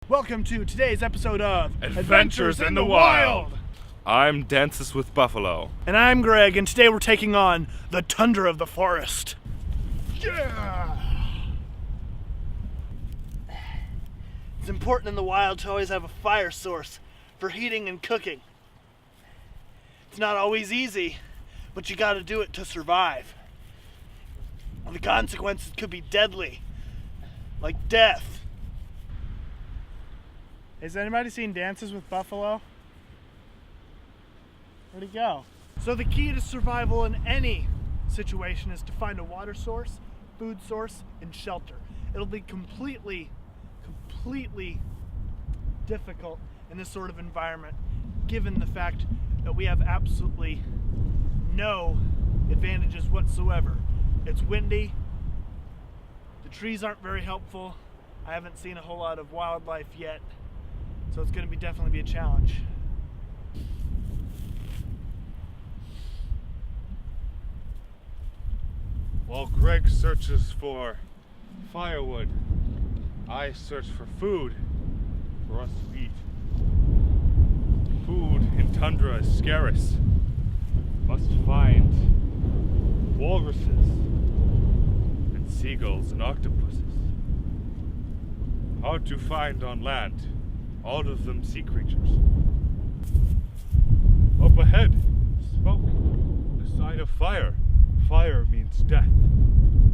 Welcome to today's episode of Adventures in the Wild. I'm Dances with Buffalo. And I'm Greg, and today we're taking on the tundra of the forest. Yeah! It's important in the wild to always have a fire source for heating and cooking. It's not always easy, but you gotta do it to survive. The consequences could be deadly, like death. Has anybody seen Dances with Buffalo? Where'd he go? So the key to survival in any situation is to find a water source, food source, and shelter. It'll be completely difficult in this sort of environment, given the fact that we have absolutely no advantages whatsoever. It's windy, the trees aren't very helpful, I haven't seen a whole lot of wildlife yet, so it's going to definitely be a challenge. While Greg searches for firewood, I search for food for us to eat. Food in tundra is scarce. Must find walruses and seagulls and octopuses. Hard to find on land, all of them sea creatures. Up ahead, smoke, the sign of fire. Fire means death.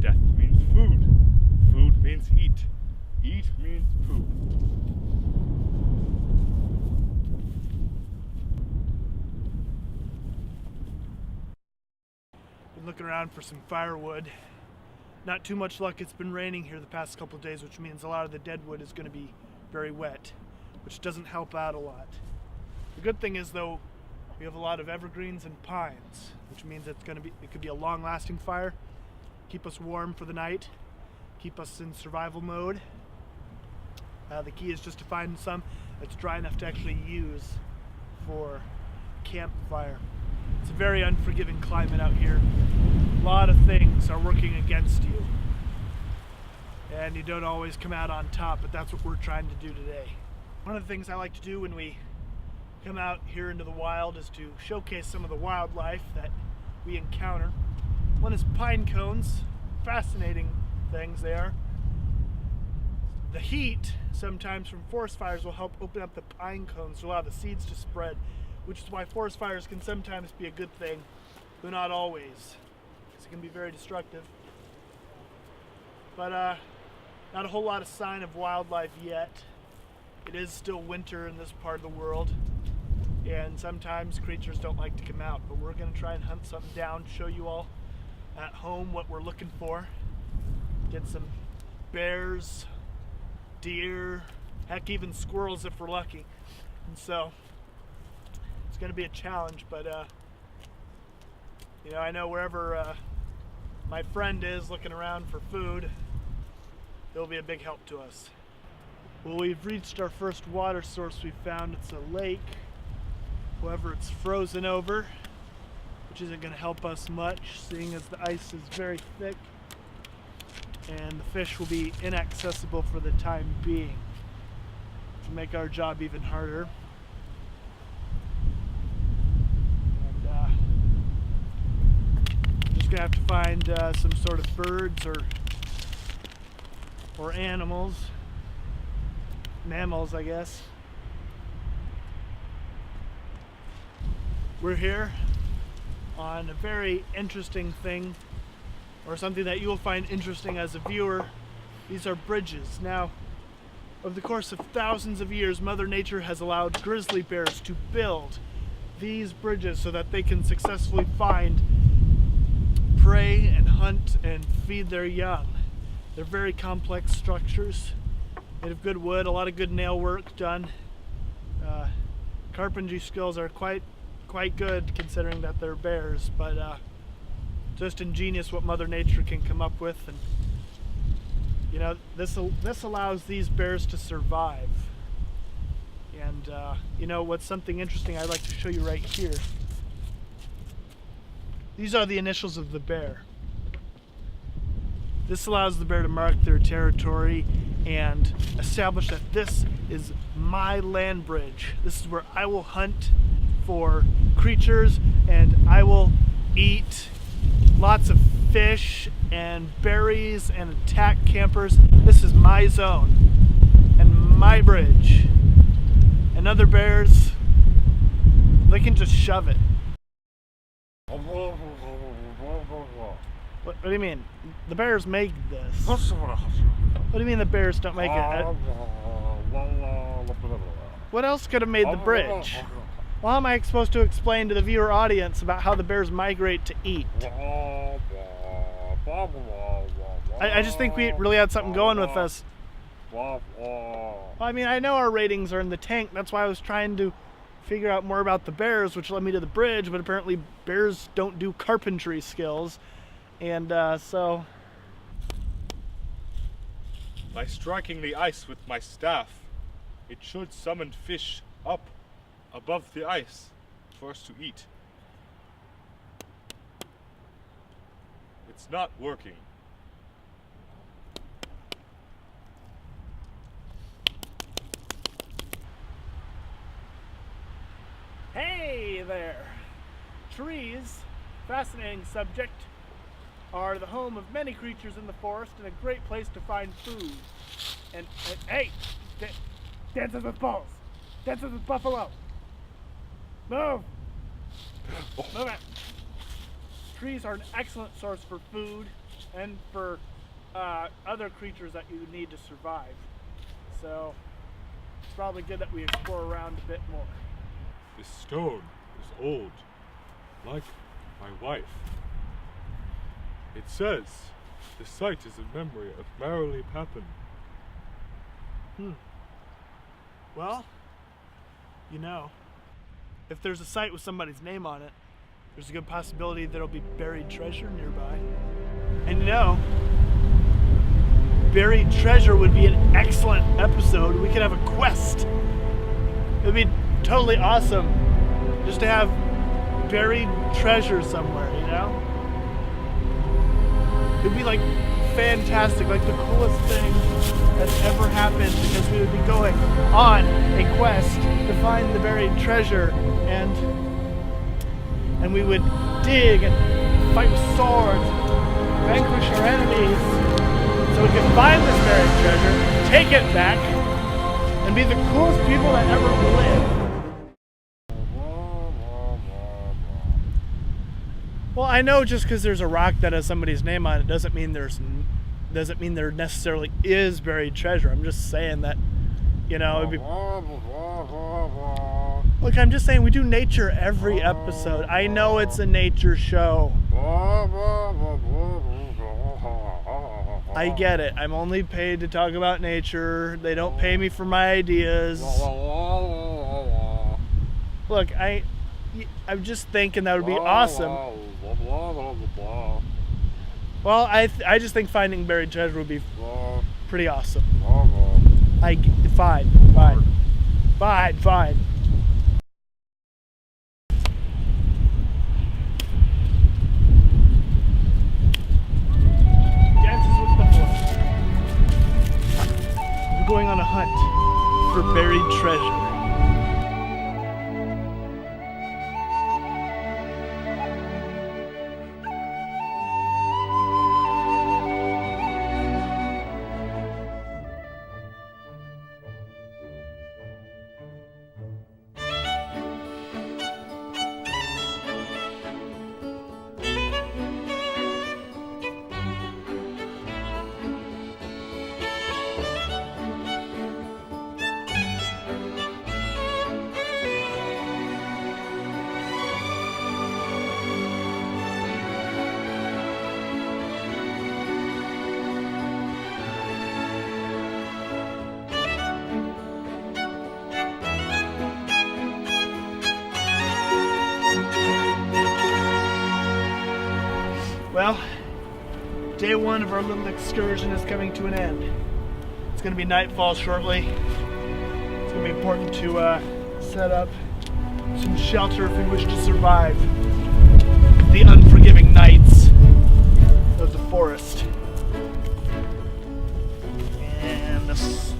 Death means food. Food means eat. Eat means poop. Been looking around for some firewood. Not too much luck. It's been raining here the past couple of days, which means a lot of the dead wood is going to be very wet, which doesn't help out a lot. The good thing is, though, we have a lot of evergreens and pines, which means it could be a long-lasting fire, keep us warm for the night, keep us in survival mode. The key is just to find some that's dry enough to actually use for campfire. It's a very unforgiving climate out here. A lot of things are working against you, and you don't always come out on top, but that's what we're trying to do today. One of the things I like to do when we come out here into the wild is to showcase some of the wildlife that we encounter. One is pine cones. Fascinating things they are. The heat sometimes from forest fires will help open up the pine cones to allow the seeds to spread, which is why forest fires can sometimes be a good thing, but not always, because it can be very destructive. But not a whole lot of sign of wildlife yet. It is still winter in this part of the world, and sometimes creatures don't like to come out, but we're going to try and hunt something down, show you all at home what we're looking for. Get some bears, deer, heck, even squirrels if we're lucky. And so it's going to be a challenge, but I know wherever my friend is looking around for food, it'll be a big help to us. Well, we've reached our first water source we found. It's a lake. However, it's frozen over, which isn't going to help us much, seeing as the ice is very thick, and the fish will be inaccessible for the time being, to make our job even harder. And just going to have to find some sort of birds or animals. Mammals, I guess. We're here on a very interesting thing, or something that you will find interesting as a viewer. These are bridges. Now, over the course of thousands of years, Mother Nature has allowed grizzly bears to build these bridges so that they can successfully find prey and hunt and feed their young. They're very complex structures, made of good wood, a lot of good nail work done. Carpentry skills are quite good considering that they're bears, but just ingenious what Mother Nature can come up with. And this allows these bears to survive. And what's something interesting I'd like to show you right here. These are the initials of the bear. This allows the bear to mark their territory and establish that this is my land bridge. This is where I will hunt for creatures and I will eat lots of fish and berries and attack campers. This is my zone and my bridge. And other bears, they can just shove it. What do you mean? The bears make this. What do you mean the bears don't make it? What else could have made the bridge? Well, how am I supposed to explain to the viewer audience about how the bears migrate to eat? I just think we really had something going with us. Well, I mean, I know our ratings are in the tank. That's why I was trying to figure out more about the bears, which led me to the bridge, but apparently bears don't do carpentry skills. And so... By striking the ice with my staff, it should summon fish up above the ice for us to eat. It's not working. Hey there! Trees, fascinating subject, are the home of many creatures in the forest and a great place to find food. And hey! Dances with bulls! Dances with buffalo! Move! Move it! Trees are an excellent source for food and for other creatures that you need to survive. So, it's probably good that we explore around a bit more. This stone is old, like my wife. It says the site is in memory of Marilee Papin. Well, you know, if there's a site with somebody's name on it, there's a good possibility there'll be buried treasure nearby. And you know, buried treasure would be an excellent episode. We could have a quest. It'd be totally awesome just to have buried treasure somewhere, you know? It'd be like fantastic, like the coolest thing that's ever happened, because we would be going on a quest to find the buried treasure, and we would dig and fight with swords, vanquish our enemies, so we can find this buried treasure, take it back, and be the coolest people that ever lived. Well, I know just because there's a rock that has somebody's name on it doesn't mean there necessarily is buried treasure. I'm just saying that, you know, it'd be... Look, I'm just saying we do nature every episode. I know it's a nature show. I get it. I'm only paid to talk about nature. They don't pay me for my ideas. Look, I'm just thinking that would be awesome. Well, I just think finding buried treasure would be pretty awesome. Fine. Dances with buffalo. We're going on a hunt for buried treasure. Well, day one of our little excursion is coming to an end. It's going to be nightfall shortly. It's going to be important to set up some shelter if we wish to survive the unforgiving nights of the forest. And us.